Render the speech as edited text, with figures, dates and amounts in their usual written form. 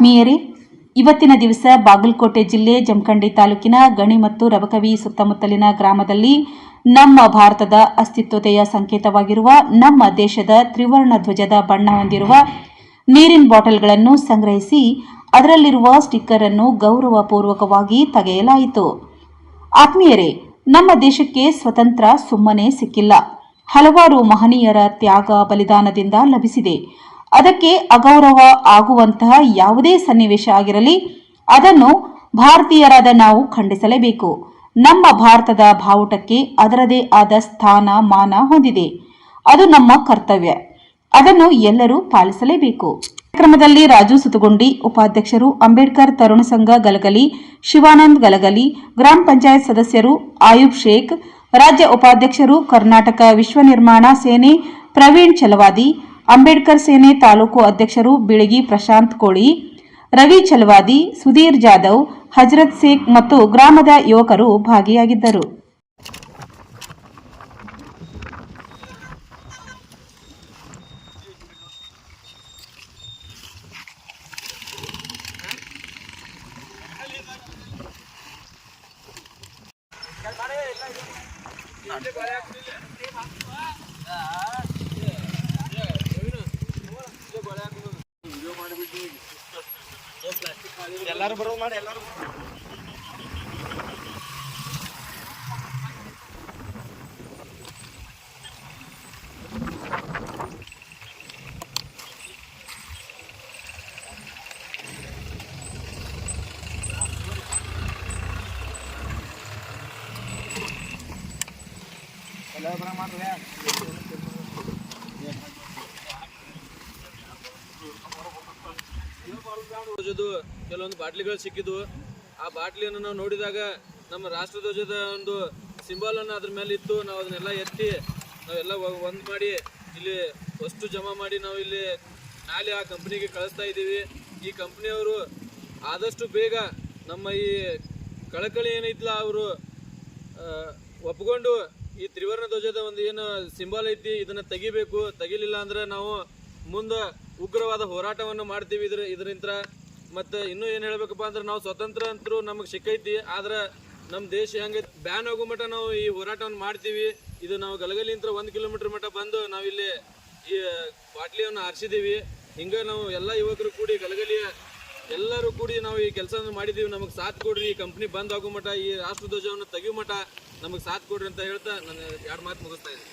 ಆತ್ಮೀಯರೇ, ಇವತ್ತಿನ ದಿವಸ ಬಾಗಲಕೋಟೆ ಜಿಲ್ಲೆ ಜಮಖಂಡಿ ತಾಲೂಕಿನ ಗಣಿ ಮತ್ತು ರಬಕವಿ ಸುತ್ತಮುತ್ತಲಿನ ಗ್ರಾಮದಲ್ಲಿ ನಮ್ಮ ಭಾರತದ ಅಸ್ತಿತ್ವತೆಯ ಸಂಕೇತವಾಗಿರುವ ನಮ್ಮ ದೇಶದ ತ್ರಿವರ್ಣ ಧ್ವಜದ ಬಣ್ಣ ಹೊಂದಿರುವ ನೀರಿನ ಬಾಟಲ್ಗಳನ್ನು ಸಂಗ್ರಹಿಸಿ ಅದರಲ್ಲಿರುವ ಸ್ಟಿಕ್ಕರ್ ಅನ್ನು ಗೌರವಪೂರ್ವಕವಾಗಿ ತೆಗೆಯಲಾಯಿತು. ಆತ್ಮೀಯರೇ, ನಮ್ಮ ದೇಶಕ್ಕೆ ಸ್ವತಂತ್ರ ಸುಮ್ಮನೆ ಸಿಕ್ಕಿಲ್ಲ. ಹಲವಾರು ಮಹನೀಯರ ತ್ಯಾಗ ಬಲಿದಾನದಿಂದ ಲಭಿಸಿದೆ. ಅದಕ್ಕೆ ಅಗೌರವ ಆಗುವಂತಹ ಯಾವುದೇ ಸನ್ನಿವೇಶ ಆಗಿರಲಿ, ಅದನ್ನು ಭಾರತೀಯರಾದ ನಾವು ಖಂಡಿಸಲೇಬೇಕು. ನಮ್ಮ ಭಾರತದ ಬಾವುಟಕ್ಕೆ ಅದರದೇ ಆದ ಸ್ಥಾನ ಮಾನ ಹೊಂದಿದೆ. ಅದು ನಮ್ಮ ಕರ್ತವ್ಯ. ಅದನ್ನು ಎಲ್ಲರೂ ಪಾಲಿಸಲೇಬೇಕು. ಕಾರ್ಯಕ್ರಮದಲ್ಲಿ ರಾಜು ಸುತಗುಂಡಿ ಉಪಾಧ್ಯಕ್ಷರು, ಅಂಬೇಡ್ಕರ್ ತರುಣ ಸಂಘ ಗಲಗಲಿ, ಶಿವಾನಂದ್ ಗಲಗಲಿ, ಗ್ರಾಮ ಪಂಚಾಯತ್ ಸದಸ್ಯರು ಆಯುಬ್ ಶೇಖ್, ರಾಜ್ಯ ಉಪಾಧ್ಯಕ್ಷರು ಕರ್ನಾಟಕ ವಿಶ್ವ ನಿರ್ಮಾಣ ಸೇನೆ ಪ್ರವೀಣ್ ಚಲವಾದಿ, ಅಂಬೇಡ್ಕರ್ ಸೇನೆ ತಾಲೂಕು ಅಧ್ಯಕ್ಷರು ಬಿಳಗಿ ಪ್ರಶಾಂತ್ ಕೋಳಿ, ರವಿ ಚಲವಾದಿ, ಸುಧೀರ್ ಜಾಧವ್, ಹಜರತ್ ಶೇಖ್ ಮತ್ತು ಗ್ರಾಮದ ಯುವಕರು ಭಾಗಿಯಾಗಿದ್ದರು. ಎಲ್ಲರೂ ಬರೋದು ಮಾಡಿ ಎಲ್ಲರೂ ಕೆಲವೊಂದು ಬಾಟ್ಲಿಗಳು ಸಿಕ್ಕಿದ್ವು. ಆ ಬಾಟ್ಲಿಯನ್ನು ನಾವು ನೋಡಿದಾಗ ನಮ್ಮ ರಾಷ್ಟ್ರಧ್ವಜದ ಒಂದು ಸಿಂಬಲ್ ಅನ್ನು ಅದ್ರ ಮೇಲೆ ಇತ್ತು. ನಾವು ಅದನ್ನೆಲ್ಲ ಎತ್ತಿ ನಾವೆಲ್ಲ ಒಂದು ಮಾಡಿ ಇಲ್ಲಿ ವಸ್ತು ಜಮಾ ಮಾಡಿ ನಾವು ಇಲ್ಲಿ ನಾಳೆ ಆ ಕಂಪ್ನಿಗೆ ಕಳಿಸ್ತಾ ಇದ್ದೀವಿ. ಈ ಕಂಪ್ನಿಯವರು ಆದಷ್ಟು ಬೇಗ ನಮ್ಮ ಈ ಕಳಕಳಿ ಏನೈತಿಲ್ಲ ಅವರು ಒಪ್ಕೊಂಡು ಈ ತ್ರಿವರ್ಣ ಧ್ವಜದ ಒಂದು ಏನು ಸಿಂಬಲ್ ಐತಿ ಇದನ್ನು ತೆಗಿಬೇಕು. ತೆಗಿಲಿಲ್ಲ ಅಂದ್ರೆ ನಾವು ಮುಂದೆ ಉಗ್ರವಾದ ಹೋರಾಟವನ್ನು ಮಾಡ್ತೀವಿ ಇದರಿಂದ. ಮತ್ತು ಇನ್ನೂ ಏನು ಹೇಳ್ಬೇಕಪ್ಪ ಅಂದ್ರೆ ನಾವು ಸ್ವತಂತ್ರ ಅಂತರೂ ನಮಗೆ ಸಿಕ್ಕೈತಿ, ಆದ್ರೆ ನಮ್ಮ ದೇಶ ಹೆಂಗೆ ಬ್ಯಾನ್ ಆಗೋ ಮಟ್ಟ ನಾವು ಈ ಹೋರಾಟವನ್ನು ಮಾಡ್ತೀವಿ. ಇದು ನಾವು ಗಲಗಲಿಂತ್ರ 1 ಕಿಲೋಮೀಟರ್ ಮಟ್ಟ ಬಂದು ನಾವಿಲ್ಲಿ ಈ ಬಾಟ್ಲಿಯನ್ನು ಆರಿಸಿದ್ದೀವಿ. ಹಿಂಗೆ ನಾವು ಎಲ್ಲ ಯುವಕರು ಕೂಡಿ ಗಲಗಲಿಯ ಎಲ್ಲರೂ ಕೂಡಿ ನಾವು ಈ ಕೆಲಸವನ್ನು ಮಾಡಿದ್ದೀವಿ. ನಮಗೆ ಸಾಥ್ ಕೊಡ್ರಿ, ಈ ಕಂಪ್ನಿ ಬಂದ್ ಆಗೋ ಮಟ್ಟ, ಈ ರಾಷ್ಟ್ರಧ್ವಜವನ್ನು ತೆಗಿಯೋ ಮಟ್ಟ ನಮಗೆ ಸಾಥ್ ಕೊಡ್ರಿ ಅಂತ ಹೇಳ್ತಾ ನಾನು 2 ಮಾತು ಮುಗಿಸ್ತಾ ಇದ್ದೀನಿ.